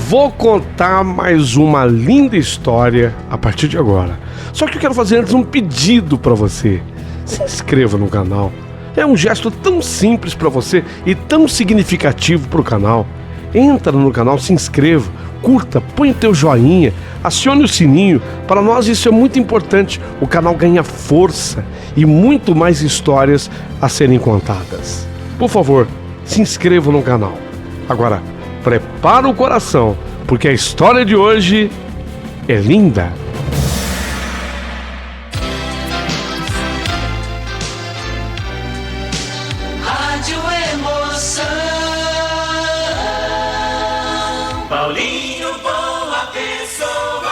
Vou contar mais uma linda história a partir de agora. Só que eu quero fazer antes um pedido para você. Se inscreva no canal. É um gesto tão simples para você e tão significativo para o canal. Entra no canal, se inscreva, curta, põe o teu joinha, acione o sininho. Para nós isso é muito importante. O canal ganha força e muito mais histórias a serem contadas. Por favor, se inscreva no canal. Agora, prepara o coração, porque a história de hoje é linda. Rádio Emoção. Paulinho, boa pessoa.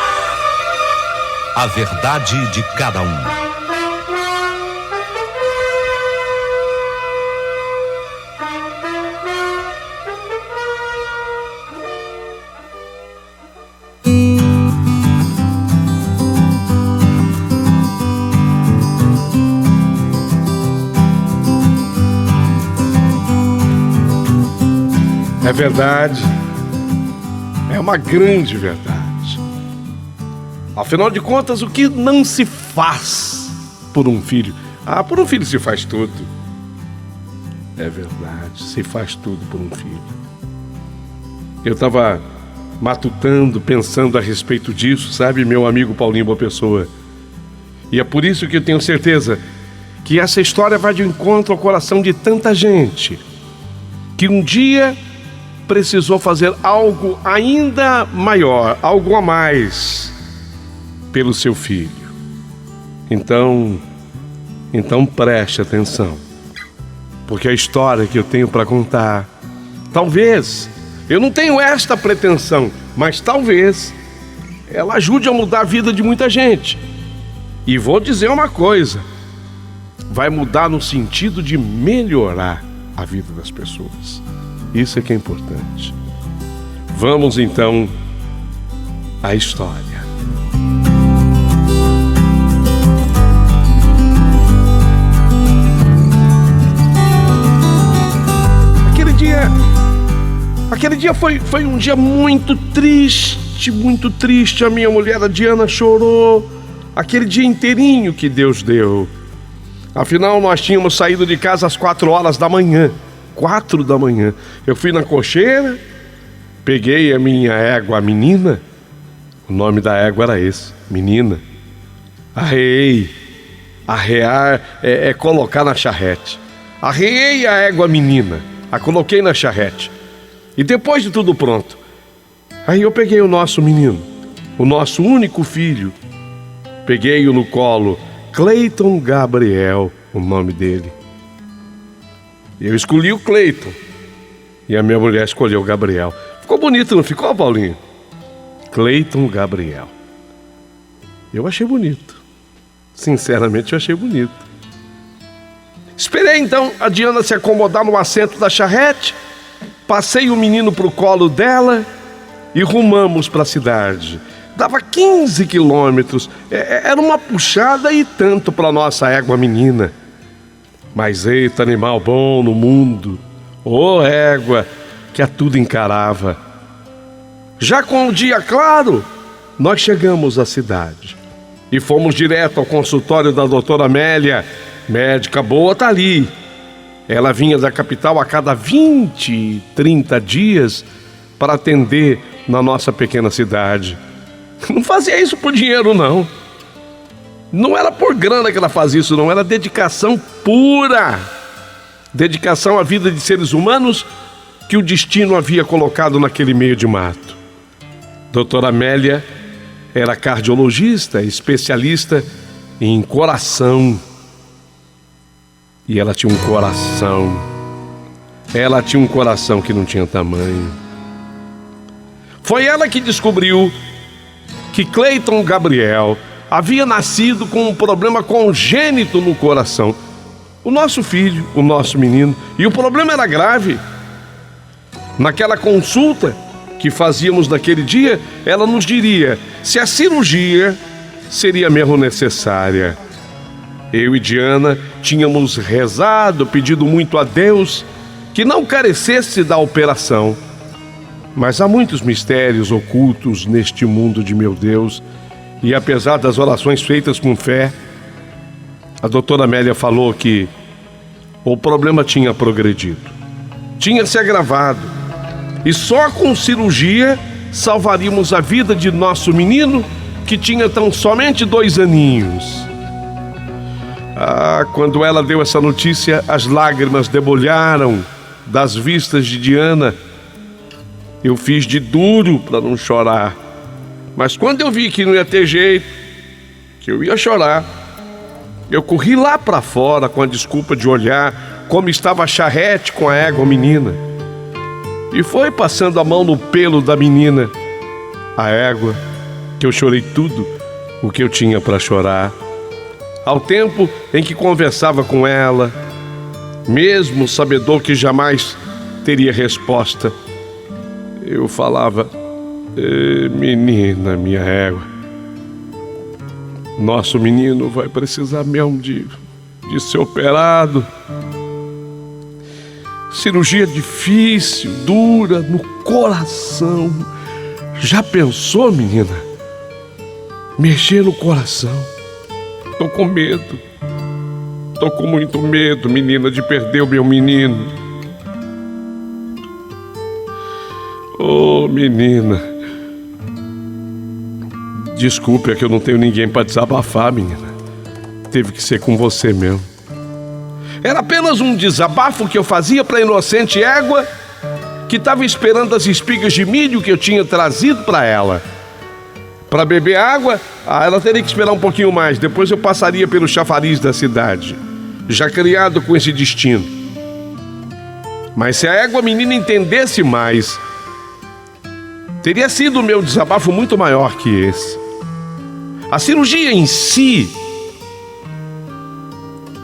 A verdade de cada um. É verdade, é uma grande verdade. Afinal de contas, o que não se faz por um filho? Por um filho se faz tudo. É verdade, se faz tudo por um filho. Eu estava matutando, pensando a respeito disso, sabe, meu amigo Paulinho Boa Pessoa? E é por isso que eu tenho certeza que essa história vai de encontro ao coração de tanta gente que um dia precisou fazer algo ainda maior, algo a mais pelo seu filho. Então preste atenção, porque a história que eu tenho para contar, talvez, eu não tenho esta pretensão, mas talvez ela ajude a mudar a vida de muita gente. E vou dizer uma coisa, vai mudar no sentido de melhorar a vida das pessoas. Isso é que é importante. Vamos então à história. Aquele dia foi um dia muito triste, muito triste. A minha mulher, a Diana, chorou aquele dia inteirinho que Deus deu. Afinal, nós tínhamos saído de casa às 4 horas da manhã. 4 da manhã. Eu fui na cocheira, peguei a minha égua, a menina. O nome da égua era esse, menina. Arreei. Arrear é colocar na charrete. Arreei a égua, menina. A coloquei na charrete. E depois de tudo pronto, aí eu peguei o nosso menino, o nosso único filho. Peguei-o no colo, Cleiton Gabriel, o nome dele. Eu escolhi o Cleiton e a minha mulher escolheu o Gabriel. Ficou bonito, não ficou, Paulinho? Cleiton Gabriel. Eu achei bonito. Sinceramente, eu achei bonito. Esperei então a Diana se acomodar no assento da charrete, passei o menino para o colo dela e rumamos para a cidade. Dava 15 quilômetros, era uma puxada e tanto para nossa égua menina. Mas eita, animal bom no mundo, ô égua, que a tudo encarava. Já com o dia claro, nós chegamos à cidade e fomos direto ao consultório da doutora Amélia. Médica boa tá ali. Ela vinha da capital a cada 20, 30 dias para atender na nossa pequena cidade. Não fazia isso por dinheiro, não. Não era por grana que ela fazia isso, não. Era dedicação pura. Dedicação à vida de seres humanos que o destino havia colocado naquele meio de mato. Doutora Amélia era cardiologista, especialista em coração. E ela tinha um coração. Ela tinha um coração que não tinha tamanho. Foi ela que descobriu que Cleiton Gabriel havia nascido com um problema congênito no coração. O nosso filho, o nosso menino. E o problema era grave. Naquela consulta que fazíamos naquele dia, ela nos diria se a cirurgia seria mesmo necessária. Eu e Diana tínhamos rezado, pedido muito a Deus que não carecesse da operação. Mas há muitos mistérios ocultos neste mundo de meu Deus, e apesar das orações feitas com fé, a doutora Amélia falou que o problema tinha progredido, tinha se agravado, e só com cirurgia salvaríamos a vida de nosso menino, que tinha tão somente 2 aninhos. Quando ela deu essa notícia, as lágrimas debulharam das vistas de Diana. Eu fiz de duro para não chorar, mas quando eu vi que não ia ter jeito, que eu ia chorar, eu corri lá para fora com a desculpa de olhar como estava a charrete com a égua menina. E foi passando a mão no pelo da menina, a égua, que eu chorei tudo o que eu tinha para chorar. Ao tempo em que conversava com ela, mesmo sabedor que jamais teria resposta, eu falava: menina, minha égua, nosso menino vai precisar mesmo de ser operado. Cirurgia difícil, dura, no coração. Já pensou, menina? Mexer no coração. Tô com medo. Tô com muito medo, menina, de perder o meu menino. Ô, menina, desculpe, é que eu não tenho ninguém para desabafar, menina. Teve que ser com você mesmo. Era apenas um desabafo que eu fazia para a inocente égua que estava esperando as espigas de milho que eu tinha trazido para ela. Para beber água, ela teria que esperar um pouquinho mais. Depois eu passaria pelo chafariz da cidade, já criado com esse destino. Mas se a égua menina entendesse mais, teria sido o meu desabafo muito maior que esse. A cirurgia em si,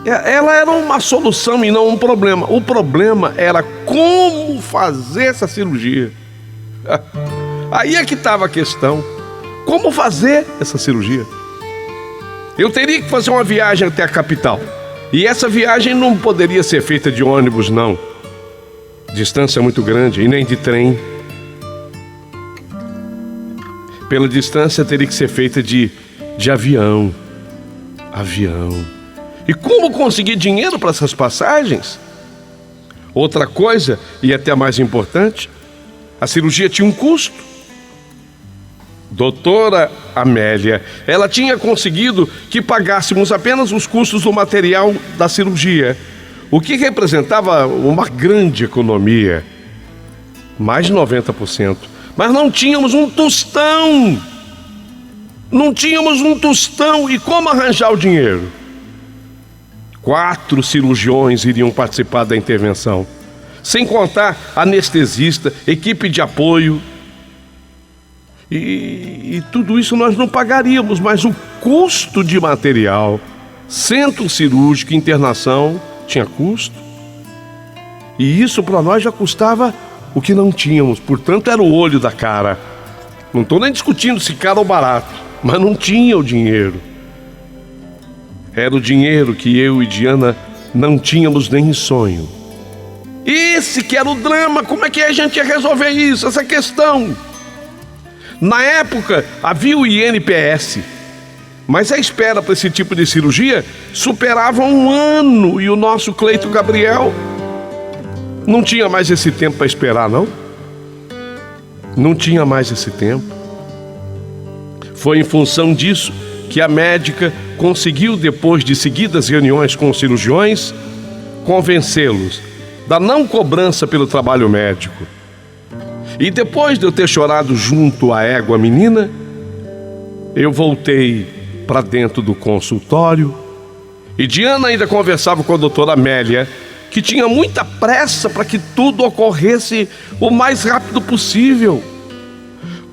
ela era uma solução e não um problema. O problema era como fazer essa cirurgia. Aí é que estava a questão. Como fazer essa cirurgia? Eu teria que fazer uma viagem até a capital. E essa viagem não poderia ser feita de ônibus, não. Distância muito grande, e nem de trem. Pela distância teria que ser feita de avião. E como conseguir dinheiro para essas passagens? Outra coisa, e até mais importante, a cirurgia tinha um custo. Doutora Amélia, ela tinha conseguido que pagássemos apenas os custos do material da cirurgia, o que representava uma grande economia, mais de 90%. Mas não tínhamos um tostão. E como arranjar o dinheiro? 4 cirurgiões iriam participar da intervenção, sem contar anestesista, equipe de apoio. E tudo isso nós não pagaríamos, mas o custo de material, centro cirúrgico, internação, tinha custo. E isso para nós já custava o que não tínhamos, portanto era o olho da cara. Não estou nem discutindo se caro ou barato, mas não tinha o dinheiro. Era o dinheiro que eu e Diana não tínhamos nem em sonho. Esse que era o drama. Como é que a gente ia resolver isso, essa questão? Na época havia o INPS, mas a espera para esse tipo de cirurgia superava 1 ano, e o nosso Cleiton Gabriel não tinha mais esse tempo para esperar, não. Não tinha mais esse tempo. Foi em função disso que a médica conseguiu, depois de seguidas reuniões com os cirurgiões, convencê-los da não cobrança pelo trabalho médico. E depois de eu ter chorado junto à égua menina, eu voltei para dentro do consultório e Diana ainda conversava com a doutora Amélia, que tinha muita pressa para que tudo ocorresse o mais rápido possível.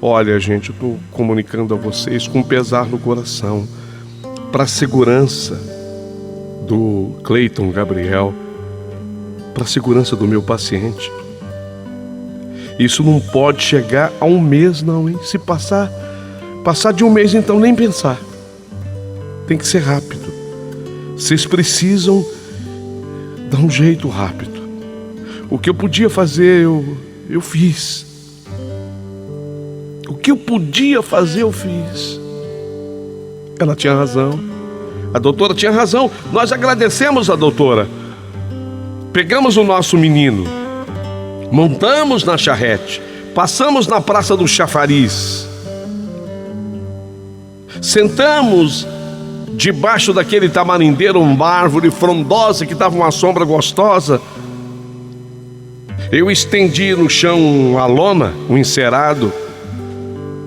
Olha, gente, eu estou comunicando a vocês com pesar no coração, para a segurança do Cleiton Gabriel, para a segurança do meu paciente. Isso não pode chegar a 1 mês, não, hein? Se passar de 1 mês, então nem pensar. Tem que ser rápido. Vocês precisam dar um jeito rápido. O que eu podia fazer, eu fiz. O que eu podia fazer, eu fiz. Ela tinha razão. A doutora tinha razão. Nós agradecemos a doutora. Pegamos o nosso menino, montamos na charrete, passamos na Praça do Chafariz, sentamos debaixo daquele tamarindeiro, uma árvore frondosa que dava uma sombra gostosa. Eu estendi no chão a lona, um encerado,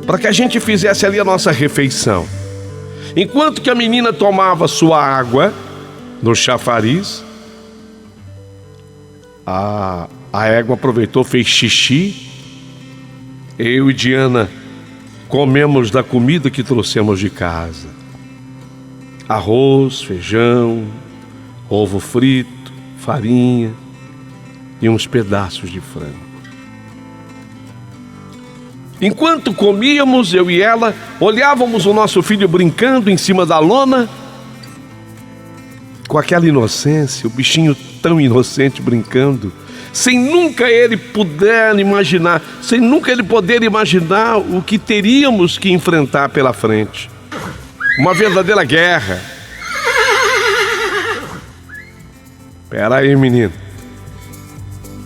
para que a gente fizesse ali a nossa refeição. Enquanto que a menina tomava sua água no chafariz, a égua aproveitou, fez xixi. Eu e Diana comemos da comida que trouxemos de casa: arroz, feijão, ovo frito, farinha e uns pedaços de frango. Enquanto comíamos, eu e ela olhávamos o nosso filho brincando em cima da lona, com aquela inocência, o bichinho tão inocente brincando, sem nunca ele poder imaginar o que teríamos que enfrentar pela frente. Uma verdadeira guerra. Espera aí, menino.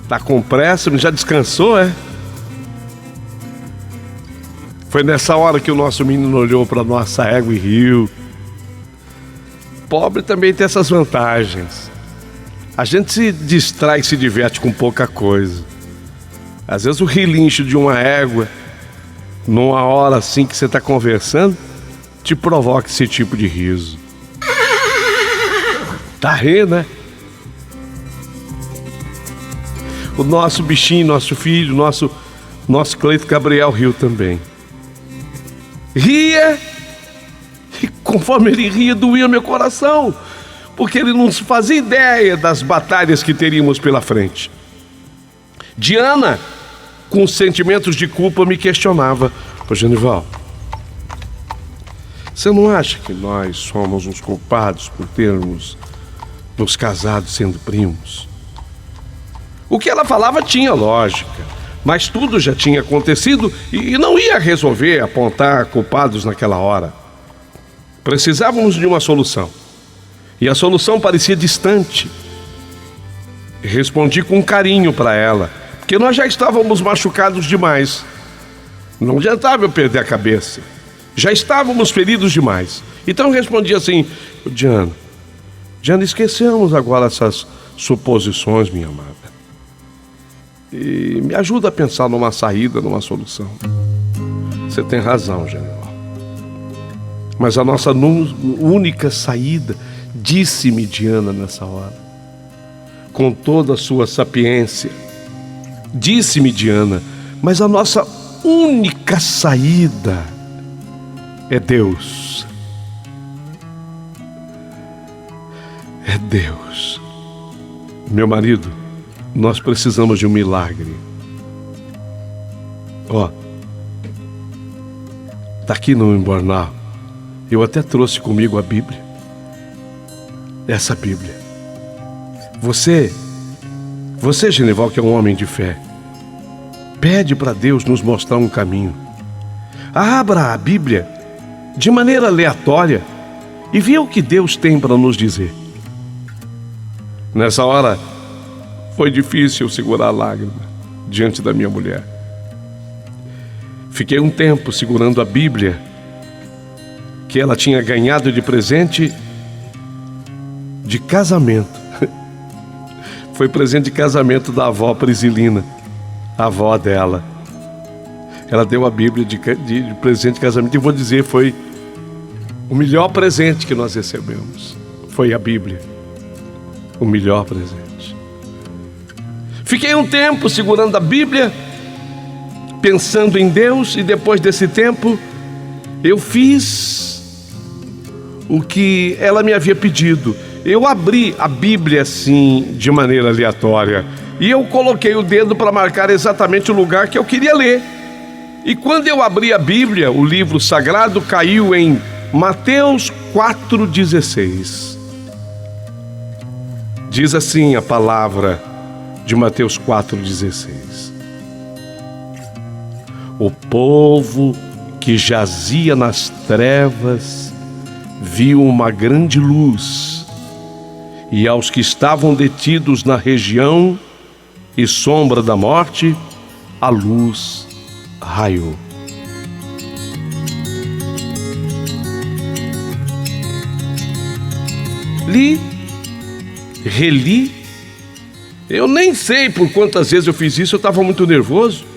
Tá com pressa? Já descansou, é? Foi nessa hora que o nosso menino olhou para nossa égua e riu. Pobre também tem essas vantagens. A gente se distrai e se diverte com pouca coisa. Às vezes o relincho de uma égua, numa hora assim que você está conversando, te provoca esse tipo de riso. Tá rindo, né? O nosso bichinho, nosso filho, nosso Cleito Gabriel riu também. Ria, e conforme ele ria, doía meu coração, porque ele não fazia ideia das batalhas que teríamos pela frente. Diana, com sentimentos de culpa, me questionava: ô Genival, você não acha que nós somos uns culpados por termos nos casado sendo primos? O que ela falava tinha lógica, mas tudo já tinha acontecido e não ia resolver apontar culpados naquela hora. Precisávamos de uma solução, e a solução parecia distante. Respondi com carinho para ela, porque nós já estávamos machucados demais. Não adiantava eu perder a cabeça. Já estávamos feridos demais. Então eu respondi assim: Diana, esquecemos agora essas suposições, minha amada. E me ajuda a pensar numa saída, numa solução. Você tem razão, general. Mas a nossa única saída, disse-me Diana nessa hora, com toda a sua sapiência, disse-me Diana, mas a nossa única saída é Deus. É Deus. Meu marido, nós precisamos de um milagre. Tá aqui no embornal. Eu até trouxe comigo a Bíblia. Essa Bíblia. Você, Genival, que é um homem de fé, pede para Deus nos mostrar um caminho. Abra a Bíblia de maneira aleatória e vê o que Deus tem para nos dizer. Nessa hora, foi difícil segurar a lágrima diante da minha mulher. Fiquei um tempo segurando a Bíblia que ela tinha ganhado de presente de casamento. Foi presente de casamento da avó Prisilina, a avó dela. Ela deu a Bíblia de presente de casamento, e vou dizer, foi o melhor presente que nós recebemos. Foi a Bíblia. O melhor presente. Fiquei um tempo segurando a Bíblia, pensando em Deus, e depois desse tempo eu fiz o que ela me havia pedido. Eu abri a Bíblia assim, de maneira aleatória, e eu coloquei o dedo para marcar exatamente o lugar que eu queria ler. E quando eu abri a Bíblia, o livro sagrado caiu em Mateus 4,16. Diz assim a palavra de Mateus 4,16: O povo que jazia nas trevas viu uma grande luz, e aos que estavam detidos na região e sombra da morte, a luz raiou. Li, reli, eu nem sei por quantas vezes eu fiz isso, eu estava muito nervoso.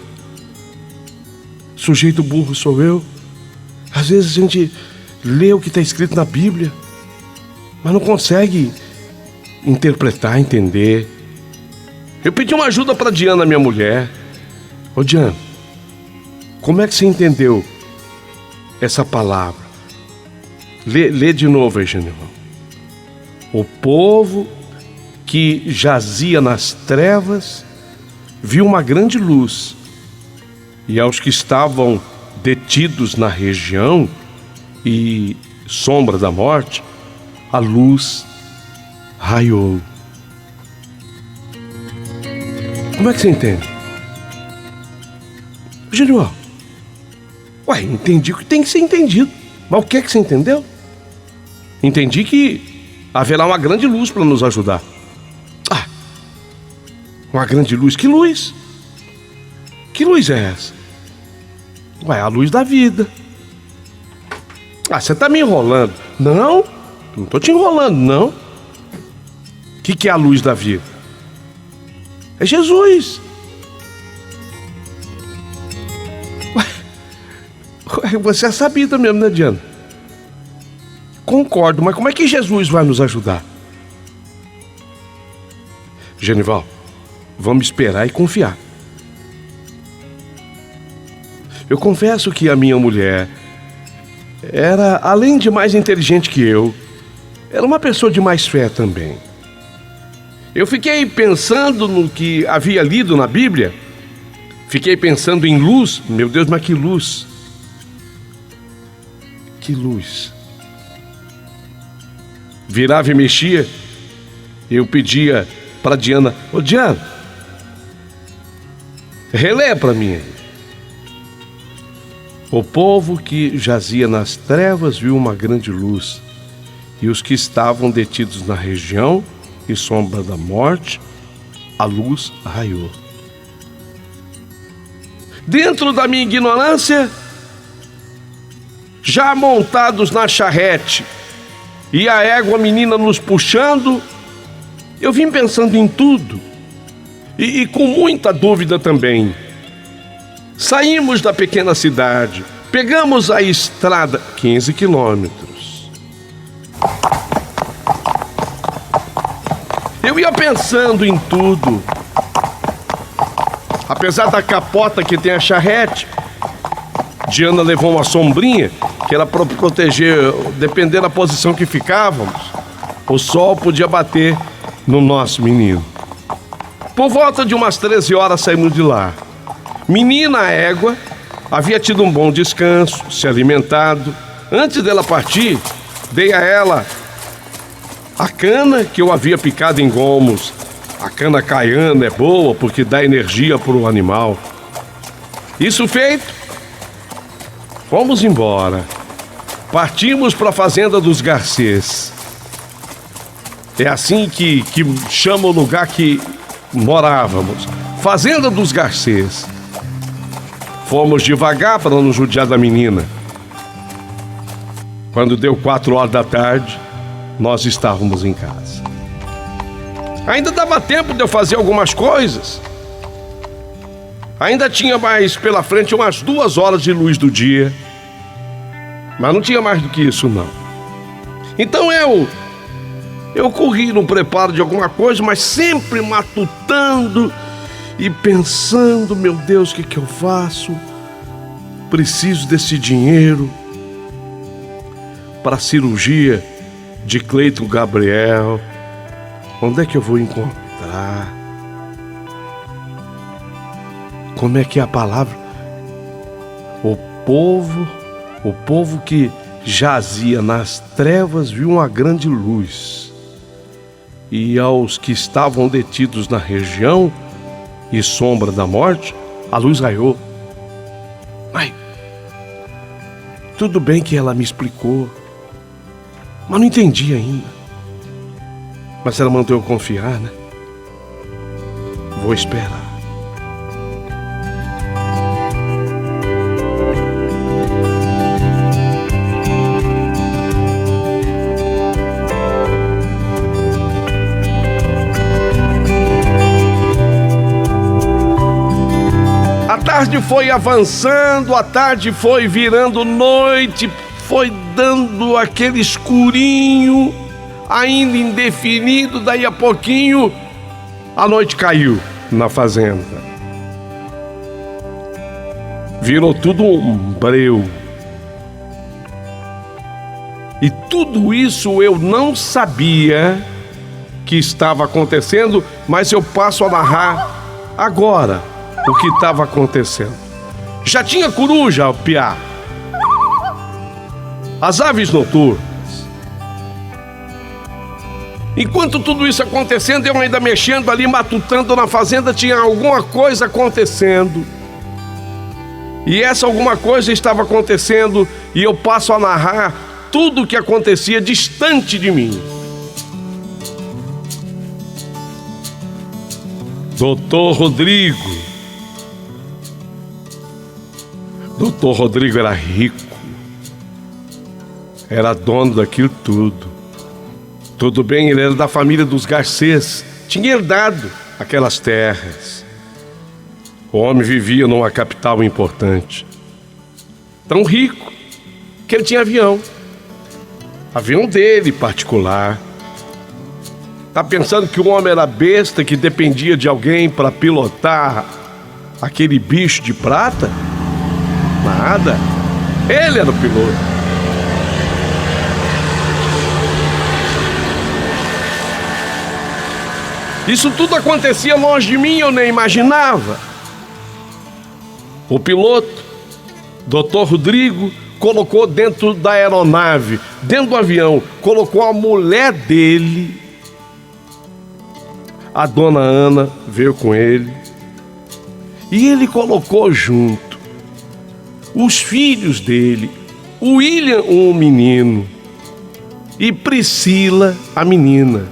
Sujeito burro sou eu. Às vezes a gente lê o que está escrito na Bíblia, mas não consegue interpretar, entender. Eu pedi uma ajuda para Diana, minha mulher. Ô Diana, como é que você entendeu essa palavra? Lê de novo aí, Genival. O povo que jazia nas trevas viu uma grande luz, e aos que estavam detidos na região e sombra da morte, a luz raiou. Como é que você entende? Genival, entendi o que tem que ser entendido. Mas o que é que você entendeu? Entendi que haverá uma grande luz para nos ajudar. Uma grande luz? Que luz? Que luz é essa? A luz da vida. Você está me enrolando. Não estou te enrolando, não. O que é a luz da vida? É Jesus. Você é sabida mesmo, né, Diana? Concordo, mas como é que Jesus vai nos ajudar? Genival, vamos esperar e confiar. Eu confesso que a minha mulher era, além de mais inteligente que eu, era uma pessoa de mais fé também. Eu fiquei pensando no que havia lido na Bíblia. Fiquei pensando em luz. Meu Deus, mas que luz! Que luz! Virava e mexia. Eu pedia para Diana: ô Diana, relê para mim. O povo que jazia nas trevas viu uma grande luz, e os que estavam detidos na região e sombra da morte, a luz raiou. Dentro da minha ignorância, já montados na charrete e a égua menina nos puxando, eu vim pensando em tudo e com muita dúvida também. Saímos da pequena cidade, pegamos a estrada, 15 quilômetros. Eu ia pensando em tudo. Apesar da capota que tem a charrete, Diana levou uma sombrinha que era para proteger, dependendo da posição que ficávamos, o sol podia bater no nosso menino. Por volta de umas 13 horas saímos de lá. Menina égua havia tido um bom descanso, se alimentado. Antes dela partir, dei a ela a cana que eu havia picado em gomos. A cana caiana é boa porque dá energia para o animal. Isso feito, fomos embora. Partimos para a fazenda dos Garcês. É assim que chama o lugar que morávamos. Fazenda dos Garcês. Fomos devagar para não judiar da menina. Quando deu 4 horas da tarde, nós estávamos em casa. Ainda dava tempo de eu fazer algumas coisas. Ainda tinha mais pela frente umas 2 horas de luz do dia. Mas não tinha mais do que isso, não. Então eu corri no preparo de alguma coisa, mas sempre matutando e pensando: meu Deus, o que eu faço? Preciso desse dinheiro para a cirurgia de Cleiton Gabriel. Onde é que eu vou encontrar? Como é que é a palavra? O povo que jazia nas trevas viu uma grande luz, e aos que estavam detidos na região e sombra da morte, a luz raiou. Tudo bem que ela me explicou, mas não entendi ainda. Mas ela mandou eu confiar, né? Vou esperar. A tarde foi avançando, a tarde foi virando noite, foi dando aquele escurinho, ainda indefinido. Daí a pouquinho, a noite caiu na fazenda. Virou tudo um breu. E tudo isso eu não sabia que estava acontecendo, mas eu passo a narrar agora o que estava acontecendo. Já tinha coruja, piá, as aves noturnas. Enquanto tudo isso acontecendo, eu ainda mexendo ali, matutando na fazenda, tinha alguma coisa acontecendo. E essa alguma coisa estava acontecendo, e eu passo a narrar tudo o que acontecia distante de mim. Doutor Rodrigo era rico, era dono daquilo tudo. Tudo bem, ele era da família dos Garcês, tinha herdado aquelas terras. O homem vivia numa capital importante, tão rico que ele tinha avião dele particular. Tá pensando que o homem era besta, que dependia de alguém para pilotar aquele bicho de prata? Nada, ele era o piloto. Isso tudo acontecia longe de mim, eu nem imaginava. O piloto, Dr. Rodrigo, colocou dentro da aeronave, dentro do avião, colocou a mulher dele. A dona Ana veio com ele. E ele colocou junto os filhos dele, o William, um menino, e Priscila, a menina.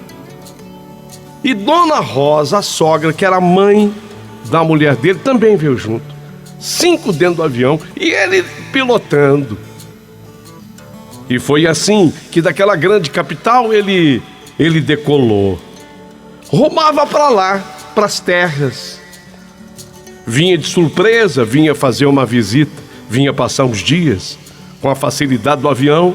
E Dona Rosa, a sogra, que era a mãe da mulher dele, também veio junto. 5 dentro do avião e ele pilotando. E foi assim que daquela grande capital ele decolou. Rumava para lá, para as terras. Vinha de surpresa, vinha fazer uma visita, vinha passar uns dias com a facilidade do avião.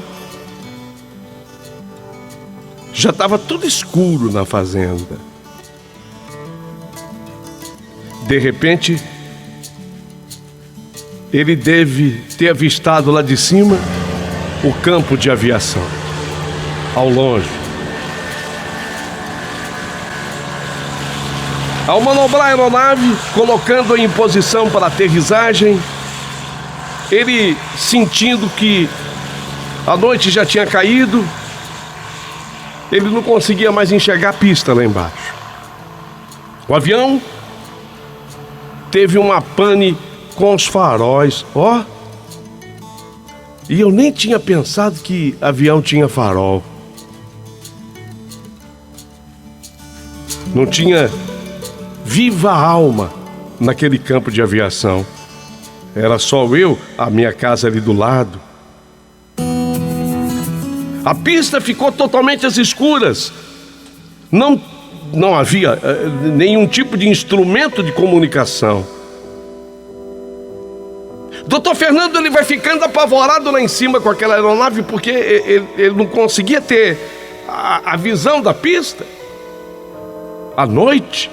Já estava tudo escuro na fazenda. De repente, ele deve ter avistado lá de cima o campo de aviação, ao longe. Ao manobrar a aeronave, colocando-a em posição para aterrissagem, ele sentindo que a noite já tinha caído, ele não conseguia mais enxergar a pista lá embaixo. O avião teve uma pane com os faróis, ó. E eu nem tinha pensado que avião tinha farol. Não tinha viva alma naquele campo de aviação. Era só eu, a minha casa ali do lado. A pista ficou totalmente às escuras. Não havia nenhum tipo de instrumento de comunicação. Doutor Fernando, ele vai ficando apavorado lá em cima com aquela aeronave porque ele não conseguia ter a visão da pista à noite.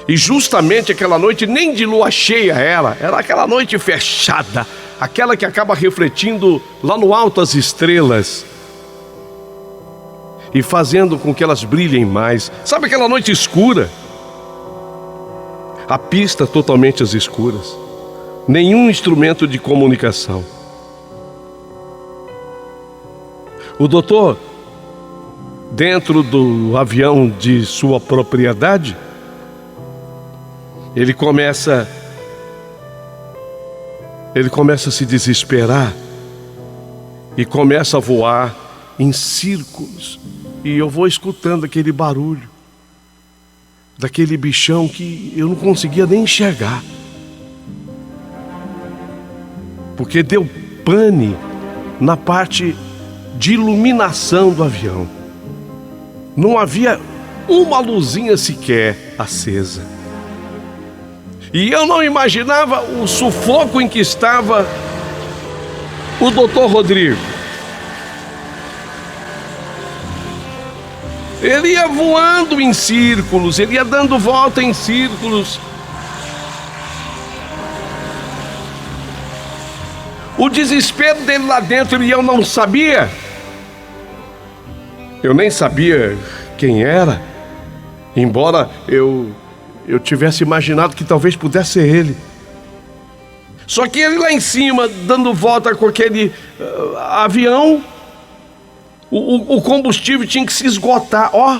E justamente aquela noite nem de lua cheia era aquela noite fechada, aquela que acaba refletindo lá no alto as estrelas e fazendo com que elas brilhem mais. Sabe aquela noite escura? A pista totalmente às escuras, nenhum instrumento de comunicação. O doutor, dentro do avião de sua propriedade, ele começa ele começa a se desesperar e começa a voar em círculos. E eu vou escutando aquele barulho daquele bichão que eu não conseguia nem enxergar, porque deu pane na parte de iluminação do avião. Não havia uma luzinha sequer acesa. E eu não imaginava o sufoco em que estava o Dr. Rodrigo. Ele ia voando em círculos, ele ia dando volta em círculos. O desespero dele lá dentro, e eu não sabia. Eu nem sabia quem era, embora eu tivesse imaginado que talvez pudesse ser ele. Só que ele lá em cima, dando volta com aquele avião, o combustível tinha que se esgotar, ó.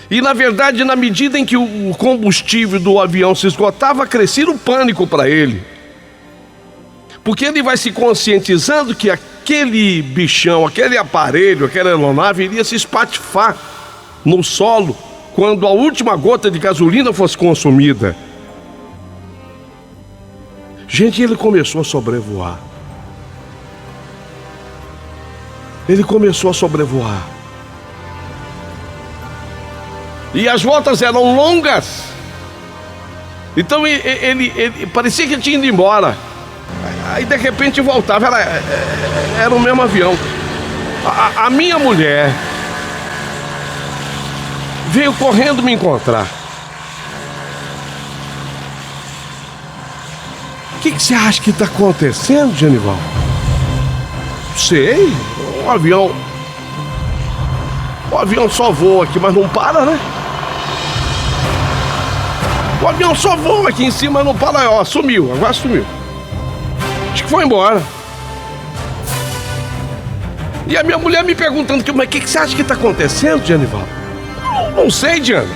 E na verdade, na medida em que o combustível do avião se esgotava, crescia o pânico para ele. Porque ele vai se conscientizando que aquele bichão, aquele aparelho, aquela aeronave iria se espatifar no solo quando a última gota de gasolina fosse consumida. Gente, ele começou a sobrevoar. Ele começou a sobrevoar. E as voltas eram longas. Então ele parecia que tinha ido embora. Aí de repente voltava. Era o mesmo avião. A minha mulher veio correndo me encontrar. O que você acha que está acontecendo, Genival? Sei. O avião só voa aqui, mas não para, né? O avião só voa aqui em cima, mas não para. Ó, sumiu, agora sumiu. Acho que foi embora. E a minha mulher me perguntando, mas o que você acha que está acontecendo, Genival? Não sei, Diana.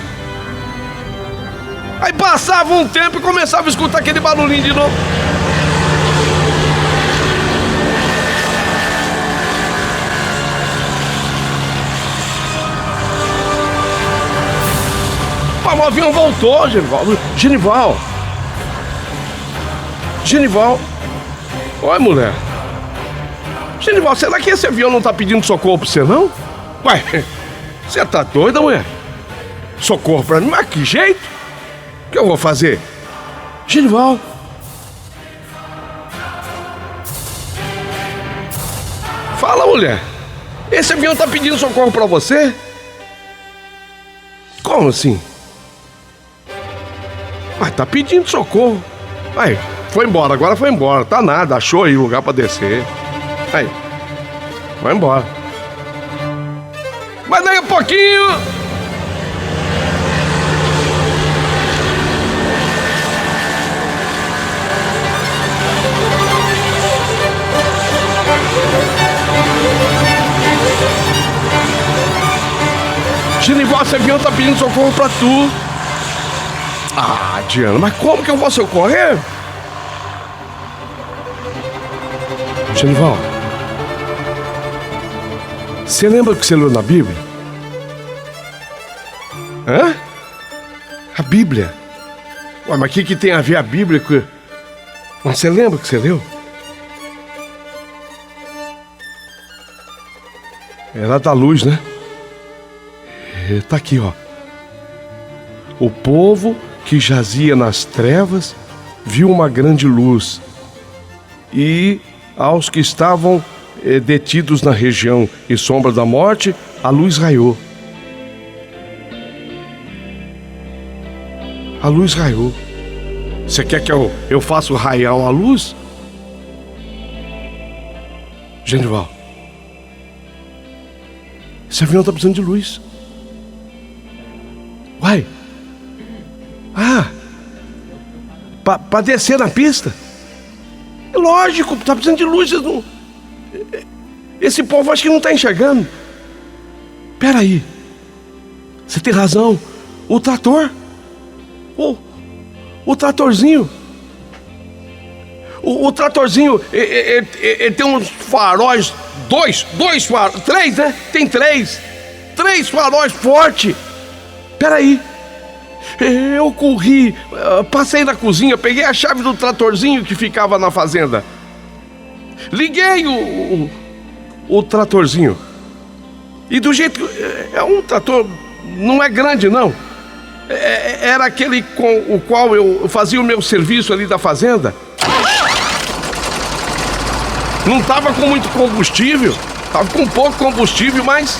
Aí passava um tempo e começava a escutar aquele barulhinho de novo. O avião voltou, Genival. Oi, mulher. Genival, será que esse avião não tá pedindo socorro pra você, não? Ué, você tá doida, mulher? Socorro pra mim? Mas que jeito? O que eu vou fazer? Genival. Fala, mulher. Esse avião tá pedindo socorro pra você? Como assim? Mas tá pedindo socorro. Aí, foi embora, agora foi embora. Tá nada, achou aí lugar pra descer. Aí, vai embora. Mas daí a pouquinho... Genival, esse avião tá pedindo socorro pra tu. Ah, Diana, mas como que eu vou socorrer? Genival, você lembra o que você leu na Bíblia? Hã? A Bíblia? Ué, mas o que tem a ver a Bíblia com... Mas você lembra o que você leu? Era da luz, né? Tá aqui, ó. O povo que jazia nas trevas viu uma grande luz, e aos que estavam detidos na região e sombra da morte, a luz raiou. A luz raiou. Você quer que eu faça raiar a luz? Genival, esse avião tá precisando de luz. Uai. Ah, pra descer na pista? É lógico, tá precisando de luz. Não... Esse povo acho que não tá enxergando. Peraí, você tem razão. O trator, o tratorzinho, O tratorzinho, ele tem uns faróis, dois faróis, três, né? Tem três faróis fortes. Peraí, eu corri, passei na cozinha, peguei a chave do tratorzinho que ficava na fazenda. Liguei o tratorzinho. E do jeito que... É um trator, não é grande não. Era aquele com o qual eu fazia o meu serviço ali da fazenda. Não tava com muito combustível, tava com pouco combustível, mas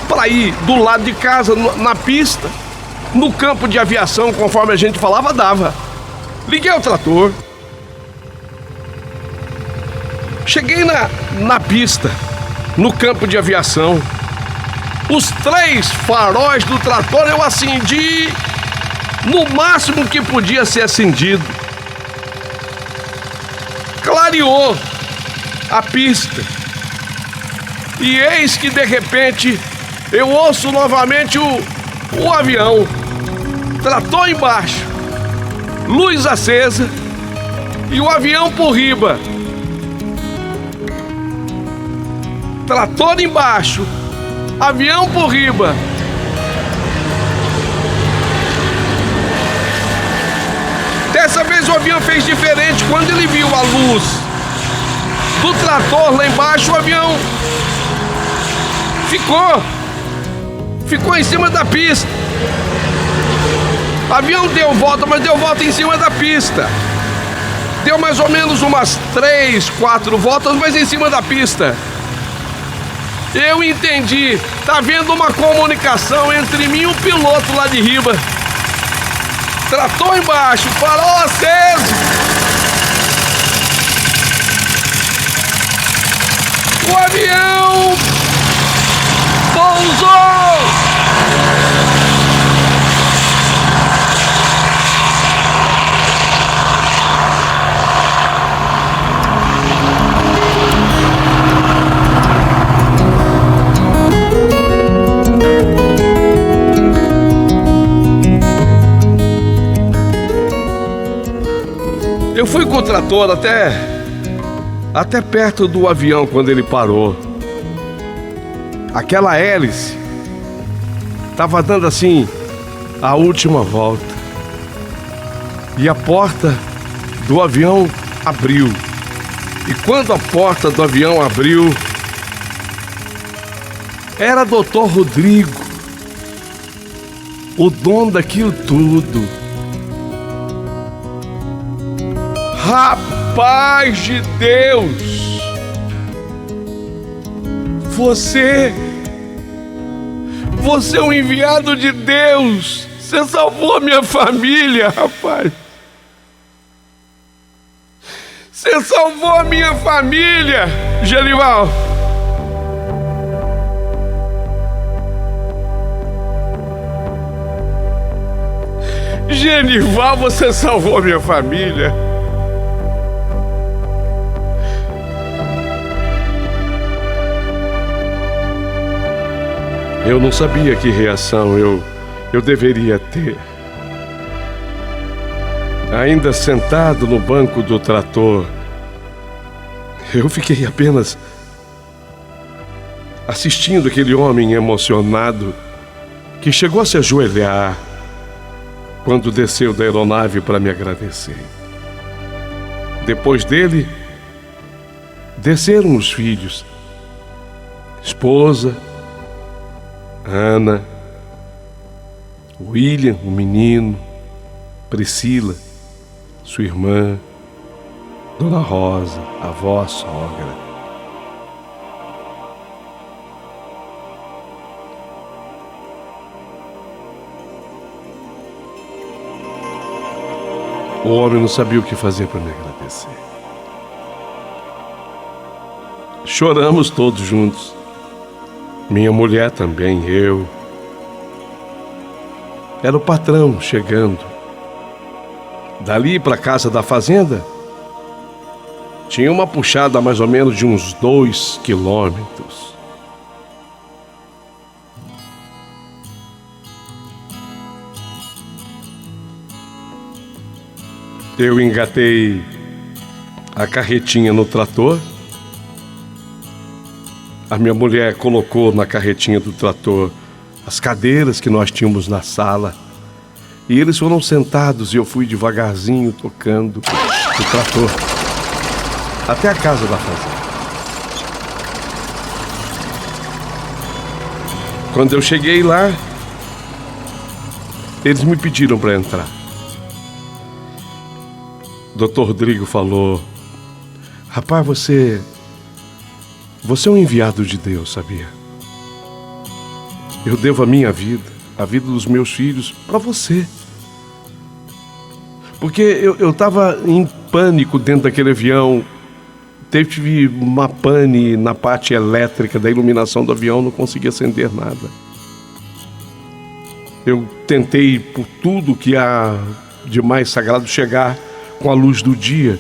para ir do lado de casa, na pista, no campo de aviação, conforme a gente falava, dava. Liguei o trator. Cheguei na pista, no campo de aviação. Os 3 faróis do trator eu acendi no máximo que podia ser acendido. Clareou a pista. E eis que de repente eu ouço novamente o avião. Trator embaixo, luz acesa e o avião por riba. Trator embaixo, avião por riba. Dessa vez o avião fez diferente. Quando ele viu a luz do trator lá embaixo, o avião ficou em cima da pista. O avião deu volta, mas deu volta em cima da pista. Deu mais ou menos umas 3, 4 voltas, mas em cima da pista. Eu entendi, tá havendo uma comunicação entre mim e o piloto lá de riba. Trator embaixo, farol aceso. O avião pousou. Eu fui com o trator até perto do avião quando ele parou. Aquela hélice estava dando assim a última volta. E a porta do avião abriu. E quando a porta do avião abriu, era Dr. Rodrigo, o dono daquilo tudo. Rapaz de Deus! Você é um enviado de Deus! Você salvou a minha família, rapaz! Você salvou a minha família, Genival! Genival, você salvou a minha família! Eu não sabia que reação eu deveria ter. Ainda sentado no banco do trator, eu fiquei apenas assistindo aquele homem emocionado que chegou a se ajoelhar quando desceu da aeronave para me agradecer. Depois dele, desceram os filhos, esposa, Ana, William, o menino, Priscila, sua irmã, Dona Rosa, a avó, a sogra. O homem não sabia o que fazer para me agradecer. Choramos todos juntos. Minha mulher também, eu. Era o patrão chegando. Dali para a casa da fazenda, tinha uma puxada mais ou menos de uns 2 quilômetros. Eu engatei a carretinha no trator. A minha mulher colocou na carretinha do trator as cadeiras que nós tínhamos na sala. E eles foram sentados e eu fui devagarzinho tocando o trator até a casa da fazenda. Quando eu cheguei lá, eles me pediram para entrar. Dr. Rodrigo falou: rapaz, você é um enviado de Deus, sabia? Eu devo a minha vida, a vida dos meus filhos, para você. Porque eu estava em pânico dentro daquele avião. Teve uma pane na parte elétrica da iluminação do avião, não conseguia acender nada. Eu tentei por tudo que há de mais sagrado chegar com a luz do dia,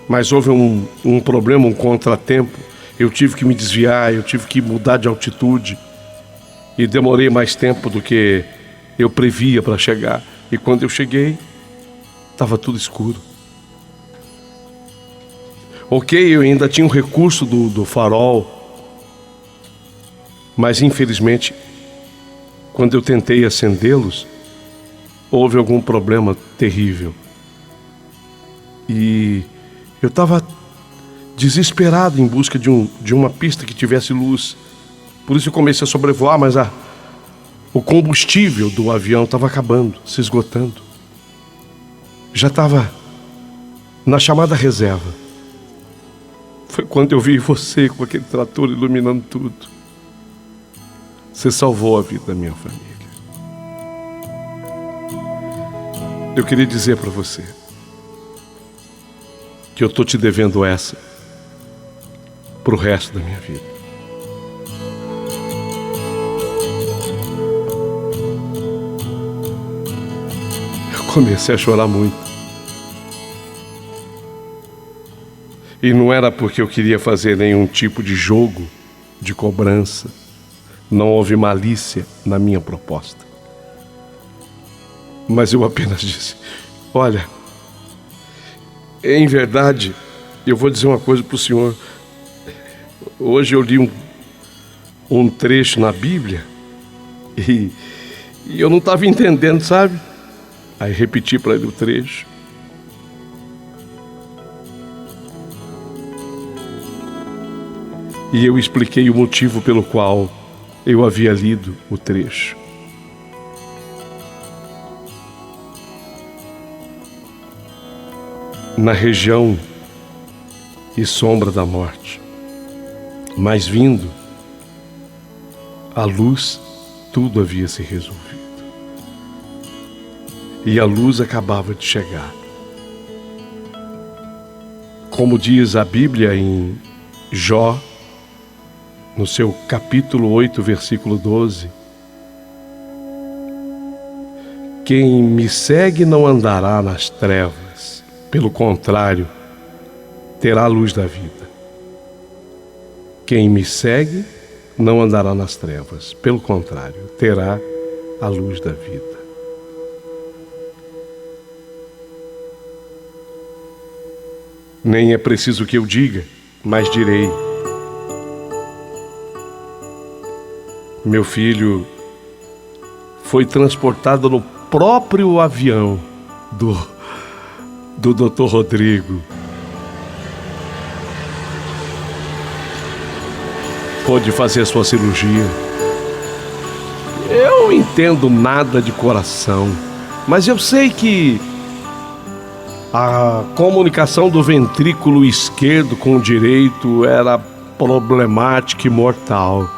mas houve um problema, um contratempo. Eu tive que me desviar, eu tive que mudar de altitude e demorei mais tempo do que eu previa para chegar. E quando eu cheguei, estava tudo escuro. Ok, eu ainda tinha um recurso do farol, mas infelizmente, quando eu tentei acendê-los, houve algum problema terrível. E eu estava desesperado em busca de uma pista que tivesse luz. Por isso eu comecei a sobrevoar, mas o combustível do avião estava acabando, se esgotando. Já estava na chamada reserva. Foi quando eu vi você com aquele trator iluminando tudo. Você salvou a vida da minha família. Eu queria dizer para você que eu estou te devendo essa pro resto da minha vida. Eu comecei a chorar muito. E não era porque eu queria fazer nenhum tipo de jogo, de cobrança. Não houve malícia na minha proposta. Mas eu apenas disse: olha, em verdade, eu vou dizer uma coisa para o senhor. Hoje eu li um trecho na Bíblia e eu não estava entendendo, sabe? Aí repeti para ele o trecho. E eu expliquei o motivo pelo qual eu havia lido o trecho. Na região e sombra da morte, mas vindo a luz, tudo havia se resolvido. E a luz acabava de chegar. Como diz a Bíblia em Jó, no seu capítulo 8, versículo 12: quem me segue não andará nas trevas, pelo contrário, terá a luz da vida. Quem me segue não andará nas trevas, pelo contrário, terá a luz da vida. Nem é preciso que eu diga, mas direi: meu filho foi transportado no próprio avião do Dr. Rodrigo. Pôde fazer a sua cirurgia. Eu não entendo nada de coração, mas eu sei que a comunicação do ventrículo esquerdo com o direito era problemática e mortal.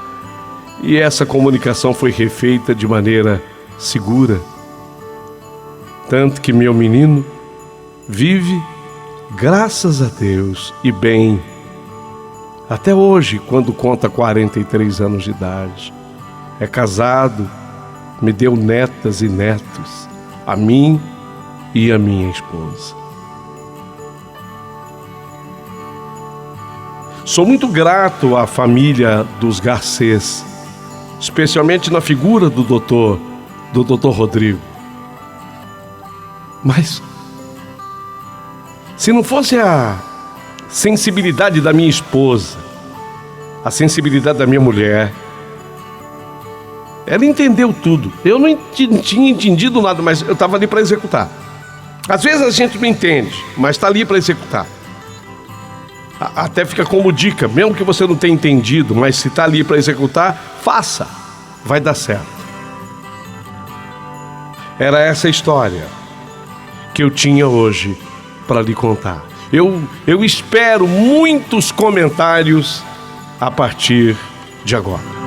E essa comunicação foi refeita de maneira segura. Tanto que meu menino vive, graças a Deus, e bem, até hoje, quando conta 43 anos de idade. É casado, me deu netas e netos, a mim e a minha esposa. Sou muito grato à família dos Garcês, especialmente na figura do Dr. Rodrigo. Mas se não fosse a sensibilidade da minha esposa, a sensibilidade da minha mulher. Ela entendeu tudo. Eu não tinha entendido nada, mas eu estava ali para executar. Às vezes a gente não entende, mas está ali para executar. Até fica como dica, mesmo que você não tenha entendido, mas se está ali para executar, faça, vai dar certo. Era essa história que eu tinha hoje para lhe contar. Eu espero muitos comentários a partir de agora.